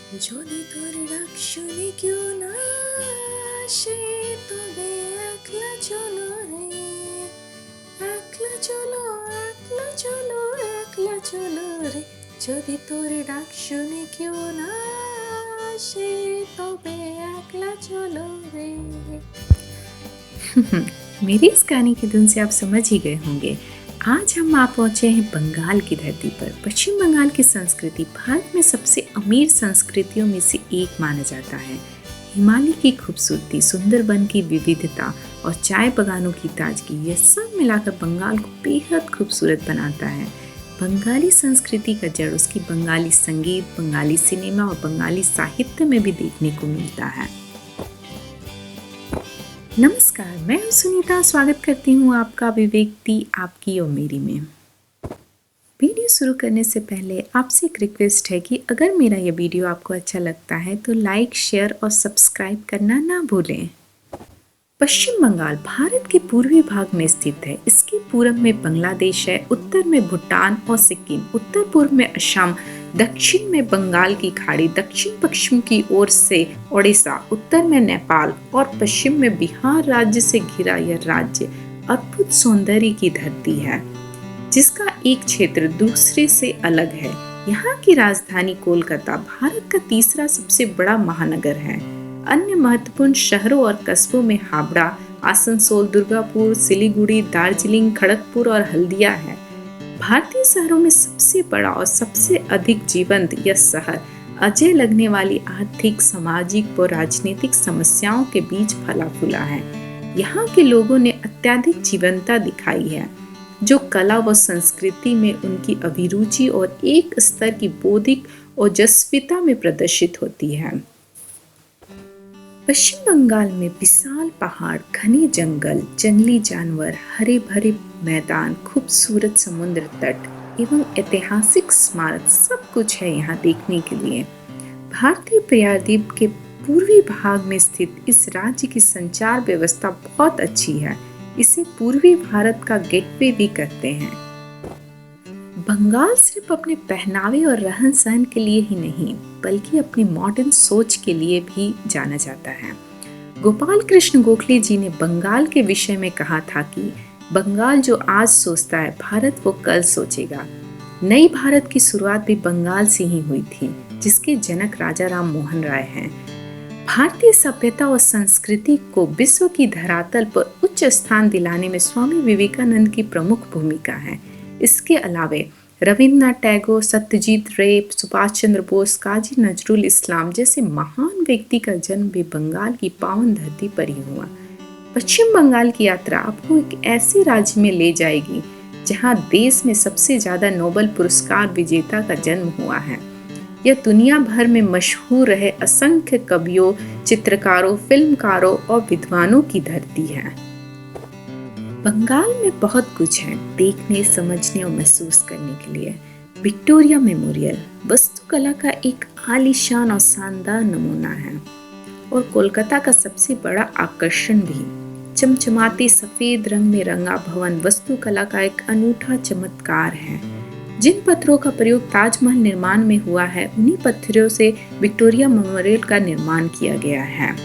যদি তোর ডাক শুনে কেউ না আসে, তবে একলা চলো রে, একলা চলো, একলা চলো, একলা চলো রে। যদি তোর ডাক শুনে কেউ না আসে, তবে একলা चलो रे। मेरी इस गाने की धुन से आप समझ ही गए होंगे। आज हम आ पहुंचे हैं बंगाल की धरती पर। पश्चिम बंगाल की संस्कृति भारत में सबसे अमीर संस्कृतियों में से एक माना जाता है। हिमालय की खूबसूरती, सुंदरबन की विविधता और चाय बगानों की ताजगी, यह सब मिलाकर बंगाल को बेहद खूबसूरत बनाता है। बंगाली संस्कृति का जड़ उसकी बंगाली संगीत, बंगाली सिनेमा और बंगाली साहित्य में भी देखने को मिलता है। नमस्कार, मैं हूं सुनीता। स्वागत करती हूं आपका विवेकती आपकी और मेरी में। वीडियो शुरू करने से पहले आपसे एक रिक्वेस्ट है कि अगर मेरा ये वीडियो आपको अच्छा लगता है तो लाइक, शेयर और सब्सक्राइब करना ना भूलें। पश्चिम बंगाल भारत के पूर्वी भाग में स्थित है। इसके पूर्व में बांग्लादेश है, उत्तर में भूटान और सिक्किम, उत्तर पूर्व में असम, दक्षिण में बंगाल की खाड़ी, दक्षिण पश्चिम की ओर से ओडिशा, उत्तर में नेपाल और पश्चिम में बिहार राज्य से घिरा यह राज्य अद्भुत सौंदर्य की धरती है, जिसका एक क्षेत्र दूसरे से अलग है। यहाँ की राजधानी कोलकाता भारत का तीसरा सबसे बड़ा महानगर है। अन्य महत्वपूर्ण शहरों और कस्बों में हावड़ा, आसनसोल, दुर्गापुर, सिलीगुड़ी, दार्जिलिंग, खड़गपुर और हल्दिया है। भारतीय शहरों में सबसे बड़ा और सबसे अधिक जीवंत यह शहर अजय लगने वाली आर्थिक, सामाजिक और राजनीतिक समस्याओं के बीच फला फूला है। यहाँ के लोगों ने अत्यधिक जीवंतता दिखाई है, जो कला व संस्कृति में उनकी अभिरुचि और एक स्तर की बौद्धिक ओजस्विता में प्रदर्शित होती है। पश्चिम बंगाल में विशाल पहाड़, घने जंगल, जंगली जानवर, हरे भरे मैदान, खूबसूरत समुद्र तट एवं ऐतिहासिक स्मारक सब कुछ है यहाँ देखने के लिए। भारतीय प्रायद्वीप के पूर्वी भाग में स्थित इस राज्य की संचार व्यवस्था बहुत अच्छी है। इसे पूर्वी भारत का गेटवे भी कहते हैं। बंगाल सिर्फ अपने पहनावे और रहन सहन के लिए ही नहीं, बल्कि अपनी मॉडर्न सोच के लिए भी जाना जाता है। गोपाल कृष्ण गोखले जी ने बंगाल के विषय में कहा था कि बंगाल जो आज सोचता है, भारत वो कल सोचेगा। नई भारत की शुरुआत भी बंगाल से ही हुई थी, जिसके जनक राजा राम मोहन राय हैं। भारतीय सभ्यता और संस्कृति को विश्व की धरातल पर उच्च स्थान दिलाने में स्वामी विवेकानंद की प्रमुख भूमिका है। इसके अलावे रविन्द्रनाथ टैगोर, सत्यजीत रे, सुभाष चंद्र बोस, काजी नजरुल इस्लाम जैसे महान व्यक्ति का जन्म भी बंगाल की पावन धरती पर ही हुआ। पश्चिम बंगाल की यात्रा आपको एक ऐसे राज्य में ले जाएगी जहां देश में सबसे ज्यादा नोबेल पुरस्कार विजेता का जन्म हुआ है। यह दुनिया भर में मशहूर रहे असंख्य कवियों, चित्रकारों, फिल्मकारों और विद्वानों की धरती है। बंगाल में बहुत कुछ है देखने, समझने और महसूस करने के लिए। विक्टोरिया मेमोरियल वास्तुकला का एक आलीशान और शानदार नमूना है, और कोलकाता का सबसे बड़ा आकर्षण भी। चमचमाते सफेद रंग में रंगा भवन वास्तुकला का एक अनूठा चमत्कार है। जिन पत्थरों का प्रयोग ताजमहल निर्माण में हुआ है, उन्हीं पत्थरों से विक्टोरिया मेमोरियल का निर्माण किया गया है।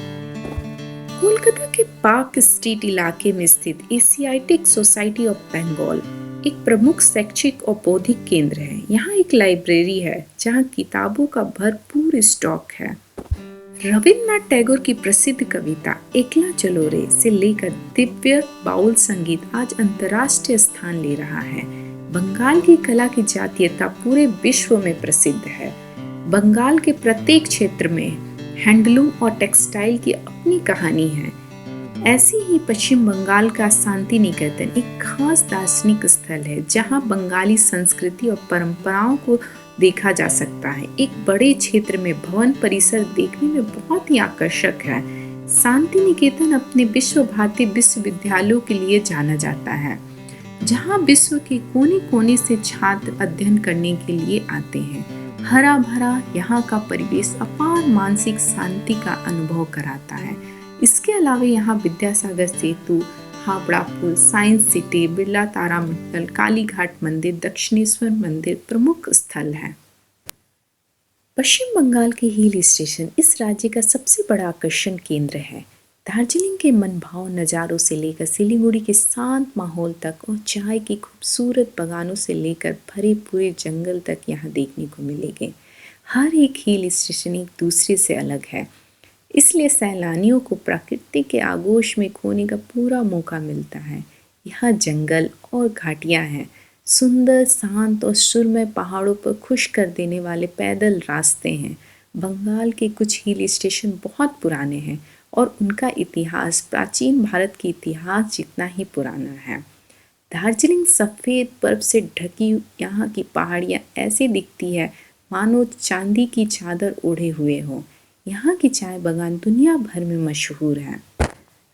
कोलकाता के पार्क स्ट्रीट इलाके में स्थित एशियाटिक सोसाइटी ऑफ बंगाल एक प्रमुख शैक्षिक और बौद्धिक केंद्र है। यहाँ एक लाइब्रेरी है जहाँ किताबों का भरपूर स्टॉक है। रविन्द्रनाथ टैगोर की प्रसिद्ध कविता एकला चलो रे से लेकर दिव्य बाउल संगीत आज अंतर्राष्ट्रीय स्थान ले रहा है। बंगाल की कला की जातीयता पूरे विश्व में प्रसिद्ध है। बंगाल के प्रत्येक क्षेत्र में हैंडलूम और टेक्सटाइल की अपनी कहानी है। ऐसी ही पश्चिम बंगाल का शांति निकेतन एक खास दार्शनिक स्थल है, जहां बंगाली संस्कृति और परंपराओं को देखा जा सकता है। एक बड़े क्षेत्र में भवन परिसर देखने में बहुत ही आकर्षक है। शांति निकेतन अपने विश्व भारती विश्वविद्यालयों के लिए जाना जाता है, जहां विश्व के कोने कोने से छात्र अध्ययन करने के लिए आते हैं। हरा भरा यहाँ का परिवेश अपार मानसिक शांति का अनुभव कराता है। इसके अलावा यहाँ विद्यासागर सेतु, हावड़ा पुल, साइंस सिटी, बिरला तारामंडल, कालीघाट मंदिर, दक्षिणेश्वर मंदिर प्रमुख स्थल है। पश्चिम बंगाल के हिल स्टेशन इस राज्य का सबसे बड़ा आकर्षण केंद्र है। दार्जिलिंग के मनभावन नज़ारों से लेकर सिलीगुड़ी के शांत माहौल तक और चाय की खूबसूरत बागानों से लेकर भरे पूरे जंगल तक यहाँ देखने को मिलेंगे। हर एक हिल स्टेशन एक दूसरे से अलग है, इसलिए सैलानियों को प्रकृति के आगोश में खोने का पूरा मौका मिलता है। यहाँ जंगल और घाटियाँ हैं, सुंदर शांत और सुरमय पहाड़ों पर खुश कर देने वाले पैदल रास्ते हैं। बंगाल के कुछ हिल स्टेशन बहुत पुराने हैं और उनका इतिहास प्राचीन भारत के इतिहास जितना ही पुराना है। दार्जिलिंग सफ़ेद बर्फ से ढकी यहाँ की पहाड़ियाँ ऐसी दिखती है मानो चांदी की चादर ओढ़े हुए हों। यहाँ की चाय बागान दुनिया भर में मशहूर हैं।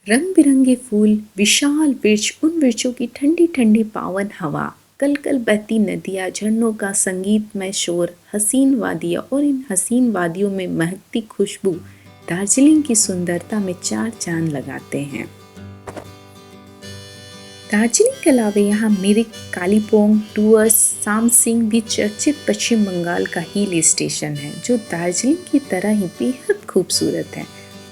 रंग बिरंगे फूल, विशाल वृक्ष, उन वृक्षों की ठंडी ठंडी पावन हवा, कल कल बहती नदियाँ, झरनों का संगीतमय शोर, हसीन वादियाँ और इन हसीन वादियों में महकती खुशबू दार्जिलिंग की सुंदरता में चार चांद लगाते हैं। दार्जिलिंग के अलावा यहाँ मिरिक, कालीपोंग, टूअर्स, सामसिंग भी चर्चित पश्चिम बंगाल का हिल स्टेशन है जो दार्जिलिंग की तरह ही बेहद खूबसूरत है,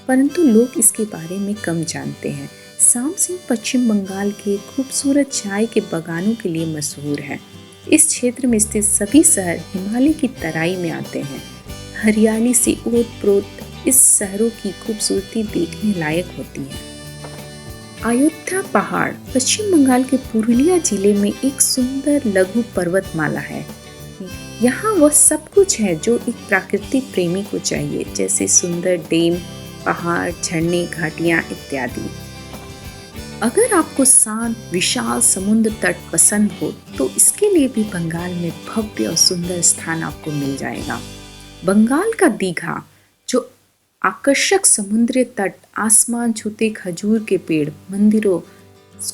परंतु लोग इसके बारे में कम जानते हैं। सामसिंग पश्चिम बंगाल के खूबसूरत चाय के बागानों के लिए मशहूर है। इस क्षेत्र में स्थित सभी शहर हिमालय की तराई में आते हैं। हरियाली से ओत-प्रोत इस शहरों की खूबसूरती देखने लायक होती है। अयोध्या पहाड़ पश्चिम बंगाल के पुरुलिया जिले में एक सुंदर लघु पर्वतमाला है। यहाँ वह सब कुछ है जो एक प्राकृतिक प्रेमी को चाहिए, जैसे सुंदर डैम, पहाड़, झरने, घाटियाँ इत्यादि। अगर आपको शांत विशाल समुद्र तट पसंद हो तो इसके लिए भी बंगाल में भव्य और सुंदर स्थान आपको मिल जाएगा। बंगाल का दीघा जो आकर्षक समुद्री तट, आसमान छूते खजूर के पेड़, मंदिरों,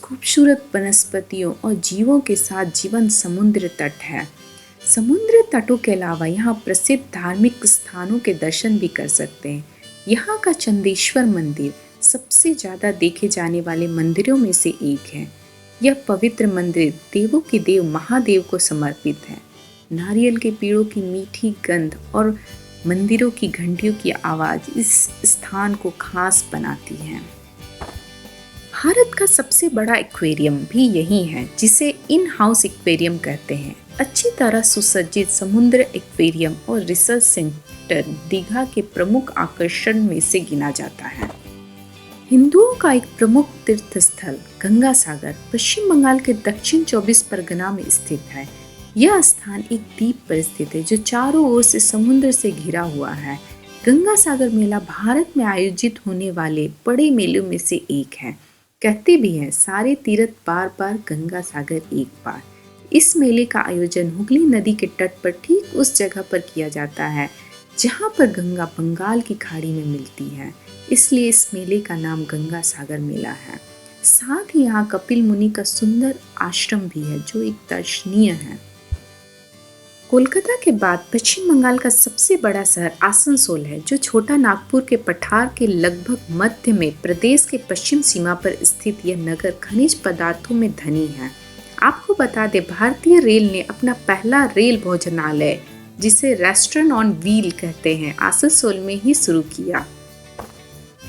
खूबसूरत वनस्पतियों और जीवों के साथ जीवंत समुद्र तट है। समुद्र तटों के अलावा यहाँ प्रसिद्ध धार्मिक स्थानों के दर्शन भी कर सकते हैं। यहाँ का चंदेश्वर मंदिर सबसे ज़्यादा देखे जाने वाले मंदिरों में से एक है। यह पवित्र मंदिर देवों के देव महादेव को समर्पित है। नारियल के पेड़ों की मीठी गंध और मंदिरों की घंटियों की आवाज़ इस स्थान को खास बनाती है। भारत का सबसे बड़ा एक्वेरियम भी यही है, जिसे इन हाउस एक्वेरियम कहते हैं। अच्छी तरह सुसज्जित समुद्र एक्वेरियम और रिसर्च सेंटर दीघा के प्रमुख आकर्षण में से गिना जाता है। हिंदुओं का एक प्रमुख तीर्थ स्थल गंगा सागर पश्चिम बंगाल के दक्षिण 24 परगना में स्थित है। यह स्थान एक द्वीप पर स्थित है जो चारों ओर से समुद्र से घिरा हुआ है। गंगा सागर मेला भारत में आयोजित होने वाले बड़े मेलों में से एक है। कहते भी हैं सारे तीर्थ पार पार गंगा सागर एक पार। इस मेले का आयोजन हुगली नदी के तट पर ठीक उस जगह पर किया जाता है जहां पर गंगा बंगाल की खाड़ी में मिलती है, इसलिए इस मेले का नाम गंगा सागर मेला है। साथ ही यहाँ कपिल मुनि का सुंदर आश्रम भी है जो एक दर्शनीय है। कोलकाता के बाद पश्चिम बंगाल का सबसे बड़ा शहर आसनसोल है जो छोटा नागपुर के पठार के लगभग मध्य में प्रदेश के पश्चिम सीमा पर स्थित यह नगर खनिज पदार्थों में धनी है। आपको बता दें भारतीय रेल ने अपना पहला रेल भोजनालय, जिसे रेस्टोरेंट ऑन व्हील कहते हैं, आसनसोल में ही शुरू किया।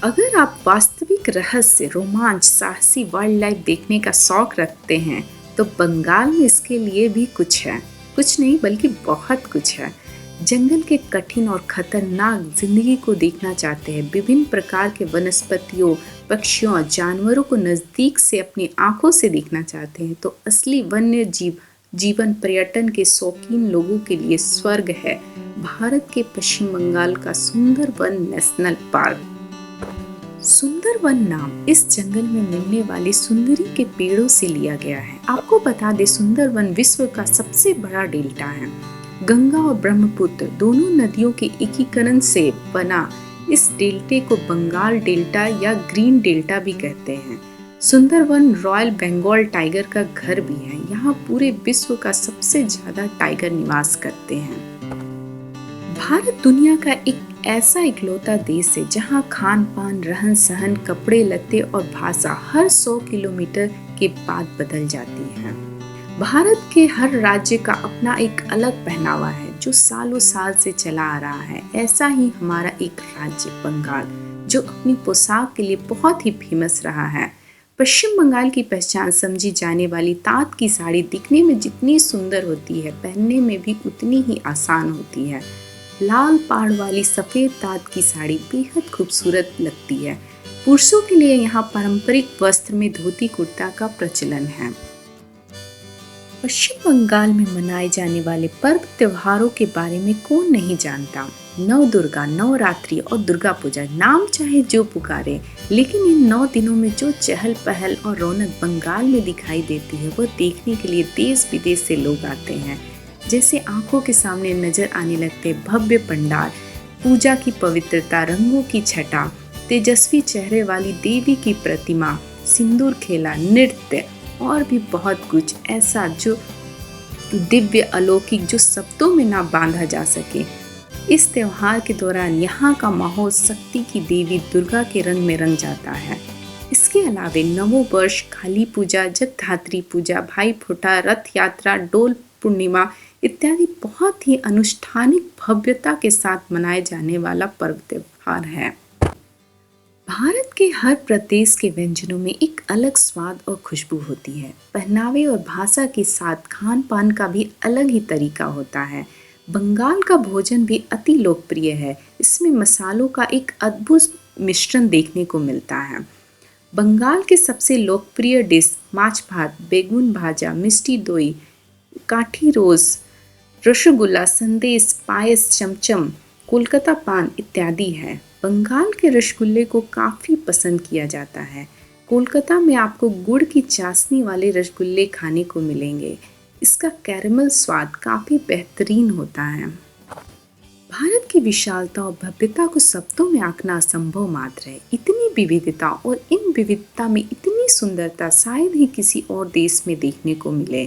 अगर आप वास्तविक रहस्य, रोमांच, साहसी वाइल्ड लाइफ देखने का शौक रखते हैं तो बंगाल में इसके लिए भी कुछ है। कुछ नहीं बल्कि बहुत कुछ है। जंगल के कठिन और खतरनाक जिंदगी को देखना चाहते हैं, विभिन्न प्रकार के वनस्पतियों, पक्षियों, जानवरों को नज़दीक से अपनी आंखों से देखना चाहते हैं तो असली वन्य जीवन पर्यटन के शौकीन लोगों के लिए स्वर्ग है भारत के पश्चिम बंगाल का सुंदरवन नेशनल पार्क। सुंदरवन नाम इस जंगल में मिलने वाली सुंदरी के पेड़ों से लिया गया है। आपको बता दें सुंदरवन विश्व का सबसे बड़ा डेल्टा है। गंगा और ब्रह्मपुत्र दोनों नदियों के एकीकरण से बना इस डेल्टे को बंगाल डेल्टा या ग्रीन डेल्टा भी कहते हैं। सुंदरवन रॉयल बंगाल टाइगर का घर भी है। यहाँ पूरे विश्व का सबसे ज्यादा टाइगर निवास करते हैं। भारत दुनिया का एक ऐसा इकलौता देश है जहाँ खान पान, रहन सहन, कपड़े लत्ते और भाषा हर 100 किलोमीटर के बाद बदल जाती है। भारत के हर राज्य का अपना एक अलग पहनावा है जो सालों साल से चला आ रहा है। ऐसा ही हमारा एक राज्य बंगाल, जो अपनी पोशाक के लिए बहुत ही फेमस रहा है। पश्चिम बंगाल की पहचान समझी जाने वाली ताँत की साड़ी दिखने में जितनी सुंदर होती है, पहनने में भी उतनी ही आसान होती है। लाल पाड़ वाली सफ़ेद ताँत की साड़ी बेहद खूबसूरत लगती है। पुरुषों के लिए यहाँ पारंपरिक वस्त्र में धोती कुर्ता का प्रचलन है। पश्चिम बंगाल में मनाए जाने वाले पर्व त्योहारों के बारे में कौन नहीं जानता। नव दुर्गा, नवरात्रि और दुर्गा पूजा, नाम चाहे जो पुकारे, लेकिन इन 9 दिनों में जो चहल पहल और रौनक बंगाल में दिखाई देती है, वह देखने के लिए देश विदेश से लोग आते हैं। जैसे आंखों के सामने नजर आने लगते भव्य पंडाल, पूजा की पवित्रता, रंगों की छटा, तेजस्वी चेहरे वाली देवी की प्रतिमा, सिंदूर खेला, नृत्य और भी बहुत कुछ ऐसा जो दिव्य अलौकिक, जो शब्दों में ना बांधा जा सके। इस त्योहार के दौरान यहाँ का माहौल शक्ति की देवी दुर्गा के रंग में रंग जाता है। इसके अलावा नवो वर्ष, काली पूजा, जगधात्री पूजा, भाई फोटा, रथ यात्रा, डोल पूर्णिमा इत्यादि बहुत ही अनुष्ठानिक भव्यता के साथ मनाए जाने वाला पर्व त्योहार है। भारत के हर प्रदेश के व्यंजनों में एक अलग स्वाद और खुशबू होती है। पहनावे और भाषा के साथ खान पान का भी अलग ही तरीका होता है। बंगाल का भोजन भी अति लोकप्रिय है। इसमें मसालों का एक अद्भुत मिश्रण देखने को मिलता है। बंगाल के सबसे लोकप्रिय डिश माछ भात, बेगुन भाजा, मिष्टी दोई, काठी रोज, रसगुल्ला, संदेश, पायस, चमचम, कोलकाता पान इत्यादि है। बंगाल के रसगुल्ले को काफ़ी पसंद किया जाता है। कोलकाता में आपको गुड़ की चाशनी वाले रसगुल्ले खाने को मिलेंगे। इसका कैरमल स्वाद काफ़ी बेहतरीन होता है। भारत की विशालता और भव्यता को शब्दों में आंकना असंभव मात्र है। इतनी विविधता और इन विविधता में इतनी सुंदरता शायद ही किसी और देश में देखने को मिले।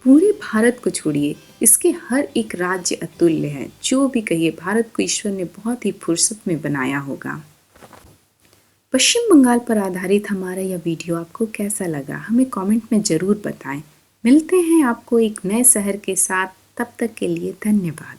पूरे भारत को छोड़िए, इसके हर एक राज्य अतुल्य है। जो भी कहिए, भारत को ईश्वर ने बहुत ही फुर्सत में बनाया होगा। पश्चिम बंगाल पर आधारित हमारा यह वीडियो आपको कैसा लगा, हमें कमेंट में ज़रूर बताएं। मिलते हैं आपको एक नए शहर के साथ, तब तक के लिए धन्यवाद।